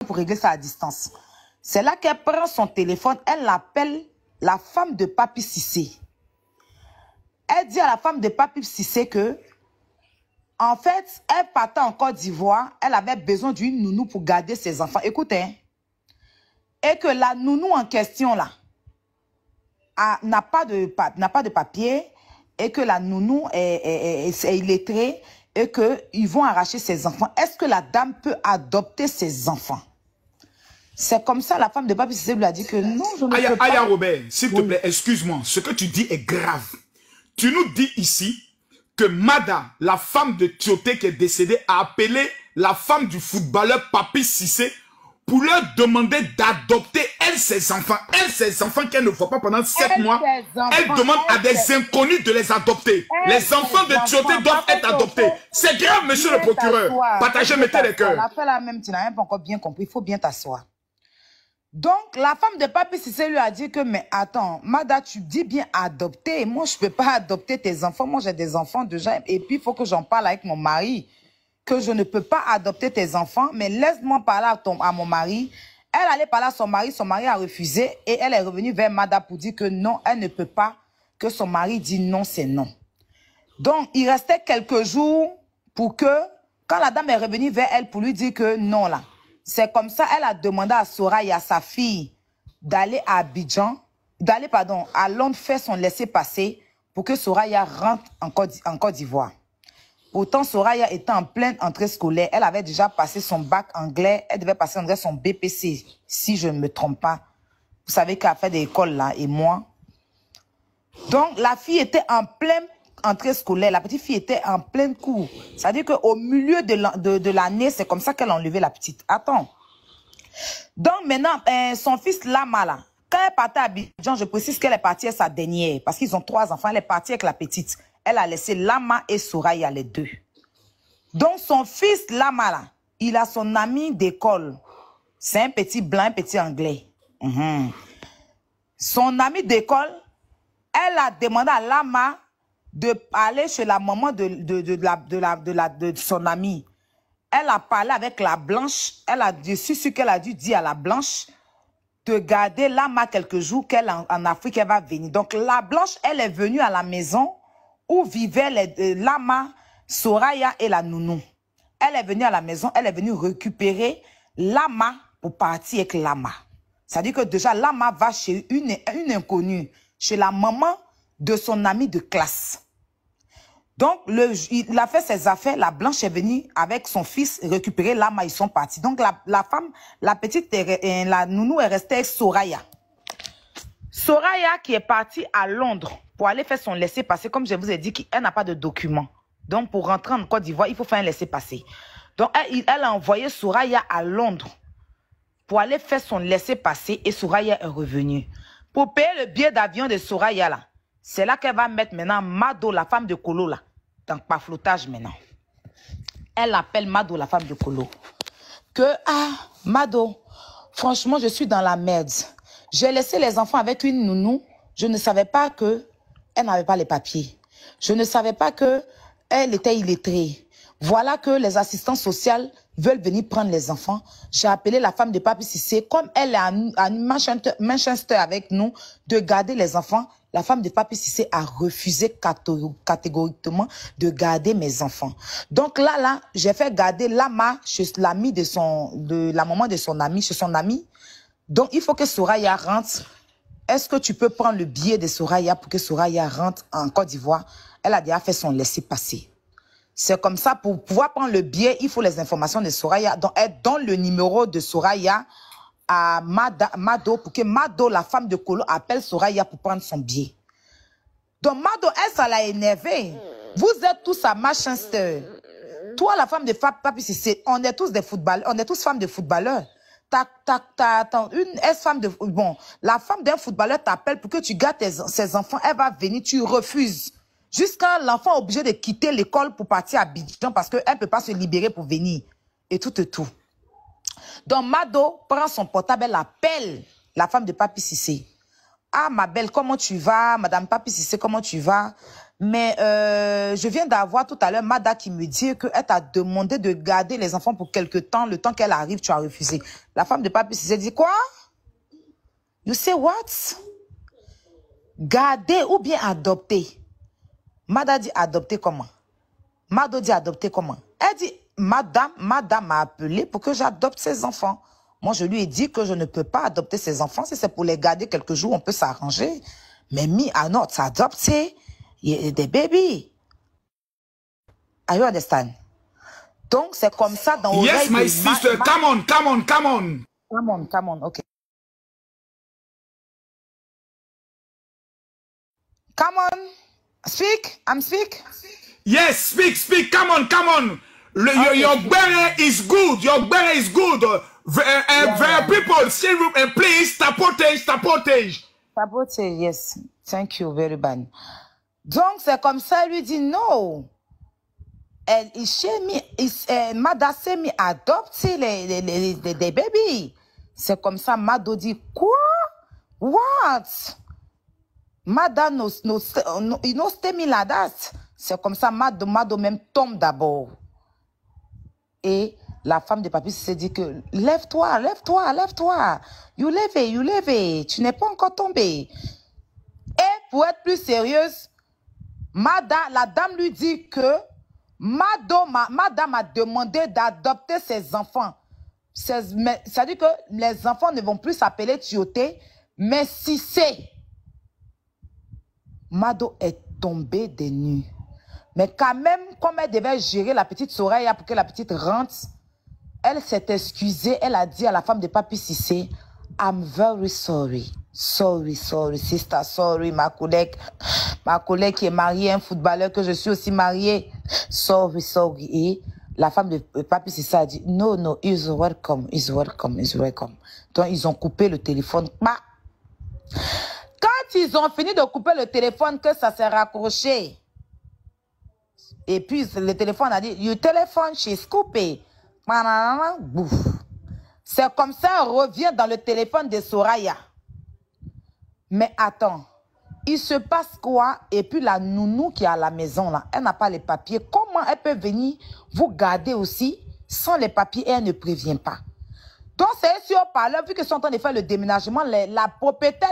pour régler ça à distance. C'est là qu'elle prend son téléphone, elle appelle la femme de Papi Cissé. Elle dit à la femme de Papi Cissé que, en fait, elle partait en Côte d'Ivoire, elle avait besoin d'une nounou pour garder ses enfants. Écoutez, hein, et que la nounou en question là n'a pas de papier et que la nounou est illettrée et qu'ils vont arracher ses enfants. Est-ce que la dame peut adopter ses enfants? C'est comme ça, la femme de Papi Cissé lui a dit que non, je ne peux pas. Aya Robert, s'il te plaît, excuse-moi, ce que tu dis est grave. Tu nous dis ici que Mada, la femme de Tioté qui est décédée, a appelé la femme du footballeur Papi Cissé pour leur demander d'adopter, elle, ses enfants qu'elle ne voit pas pendant 7 mois. Elle demande à des inconnus de les adopter. Les enfants de Tioté doivent être adoptés. C'est grave, monsieur le procureur. Partagez, mettez les cœurs. On a fait la même, tu n'as même pas encore bien compris. Il faut bien t'asseoir. Donc, la femme de Papi Cissé lui a dit que, mais attends, Mada, tu dis bien adopter. Moi, je ne peux pas adopter tes enfants. Moi, j'ai des enfants déjà. Et puis, il faut que j'en parle avec mon mari. Que je ne peux pas adopter tes enfants. Mais laisse-moi parler à mon mari. Elle allait parler à son mari a refusé. Et elle est revenue vers Mada pour dire que non, elle ne peut pas. Que son mari dit non, c'est non. Donc, il restait quelques jours pour que, quand la dame est revenue vers elle pour lui dire que non, là. C'est comme ça, elle a demandé à Soraya, sa fille, d'aller à Abidjan, à Londres faire son laissez-passer pour que Soraya rentre en Côte d'Ivoire. Pourtant, Soraya était en pleine entrée scolaire. Elle avait déjà passé son bac anglais. Elle devait passer son BPC, si je ne me trompe pas. Vous savez qu'elle a fait des écoles là, et moi. Donc, la fille était en pleine entrée scolaire. La petite fille était en plein cours. C'est-à-dire qu'au milieu de l'année, c'est comme ça qu'elle a enlevé la petite. Attends. Donc maintenant, son fils Lama, là, quand elle partait à Abidjan, je précise qu'elle est partie à sa dernière. Parce qu'ils ont 3 enfants. Elle est partie avec la petite. Elle a laissé Lama et Soraya, les 2. Donc son fils Lama, là, il a son ami d'école. C'est un petit blanc, un petit anglais. Son ami d'école, elle a demandé à Lama de aller chez la maman de son amie. Elle a parlé avec la blanche. Elle a dessus ce qu'elle a dû dire à la blanche de garder Lama quelques jours qu'elle en Afrique, elle va venir. Donc la blanche, elle est venue à la maison où vivaient Lama, Soraya et la nounou. Elle est venue à la maison, elle est venue récupérer Lama pour partir avec Lama. C'est-à-dire que déjà Lama va chez une inconnue, chez la maman de son ami de classe. Donc, il a fait ses affaires. La blanche est venue avec son fils récupérer Lama. Ils sont partis. Donc, la femme, la petite, la nounou est restée avec Soraya. Soraya qui est partie à Londres pour aller faire son laissez-passer. Comme je vous ai dit, qu'elle n'a pas de documents. Donc, pour rentrer en Côte d'Ivoire, il faut faire un laissez-passer. Donc, elle a envoyé Soraya à Londres pour aller faire son laissez-passer et Soraya est revenue. Pour payer le billet d'avion de Soraya, là, c'est là qu'elle va mettre maintenant Mado, la femme de Kolo, là, dans paflotage maintenant. Elle appelle Mado, la femme de Kolo. Que, Mado, franchement, je suis dans la merde. J'ai laissé les enfants avec une nounou. Je ne savais pas qu'elle n'avait pas les papiers. Je ne savais pas qu'elle était illettrée. Voilà que les assistants sociaux veulent venir prendre les enfants. J'ai appelé la femme de Papi Cissé. Comme elle est à Manchester avec nous, de garder les enfants, la femme de Papi Cissé a refusé catégoriquement de garder mes enfants. Donc là, j'ai fait garder Lama chez l'ami de la maman de son ami, chez son ami. Donc il faut que Soraya rentre. Est-ce que tu peux prendre le billet de Soraya pour que Soraya rentre en Côte d'Ivoire? Elle a déjà fait son laissez-passer. C'est comme ça, pour pouvoir prendre le billet, il faut les informations de Soraya. Donc, elle donne le numéro de Soraya à Mado pour que Mado, la femme de Kolo, appelle Soraya pour prendre son billet. Donc, Mado, elle, ça l'a énervé. Vous êtes tous à Manchester. Toi, la femme de Papi Cissé, on est tous des footballeurs, on est tous femmes de footballeurs. Une ex-femme de... Bon, la femme d'un footballeur t'appelle pour que tu gardes ses enfants. Elle va venir, tu refuses. Jusqu'à l'enfant est obligé de quitter l'école pour partir à Abidjan parce qu'elle ne peut pas se libérer pour venir. Et tout. Donc, Mado prend son portable, elle appelle la femme de Papi Cissé. Ah, ma belle, comment tu vas? Madame Papi Cissé, comment tu vas? Mais je viens d'avoir tout à l'heure Mada qui me dit qu'elle t'a demandé de garder les enfants pour quelque temps. Le temps qu'elle arrive, tu as refusé. La femme de Papi Cissé dit quoi? You say what? Garder ou bien adopter? Mada dit adopter comment? Mado dit adopter comment? Elle dit, madame m'a appelé pour que j'adopte ses enfants. Moi, je lui ai dit que je ne peux pas adopter ses enfants. Si c'est pour les garder quelques jours, on peut s'arranger. Mais me, I not adopter des bébés. Are you understand? Donc, c'est comme ça dans Yes, my sister. Come on, come on, come on. Come on, come on, okay. Come on. Speak. I'm speak. Yes, speak, speak. Come on, come on. Your berry is good. Your berry is good. People, please, tapotage. Tapotage, yes. Thank you very much. Donc, c'est comme ça, elle lui dit non. Mada s'est mis à adopter des bébés. C'est comme ça, Mado dit quoi? What? Mada no ladat. C'est comme ça, Mado même tombe d'abord. Et la femme de Papi s'est dit que lève-toi. You lève. Tu n'es pas encore tombé. Et pour être plus sérieuse, la dame lui dit que Mada m'a demandé d'adopter ses enfants. C'est-à-dire que les enfants ne vont plus s'appeler Tioté, mais Cissé. Mado est tombée des nues. Mais quand même, comme elle devait gérer la petite Soraya pour que la petite rentre, elle s'est excusée. Elle a dit à la femme de Papi Cissé, I'm very sorry. Sorry, sister, sorry, ma collègue qui est mariée, un footballeur que je suis aussi mariée. Sorry. Et la femme de Papi Cissé a dit, no, he's welcome. Donc, ils ont coupé le téléphone. Quand ils ont fini de couper le téléphone, que ça s'est raccroché. Et puis, le téléphone a dit, your téléphone, she's coupé. C'est comme ça, elle revient dans le téléphone de Soraya. Mais attends, il se passe quoi? Et puis la nounou qui est à la maison, là, elle n'a pas les papiers. Comment elle peut venir vous garder aussi sans les papiers et elle ne prévient pas? Donc, c'est sur parleur, vu qu'ils sont en train de faire le déménagement, la propriétaire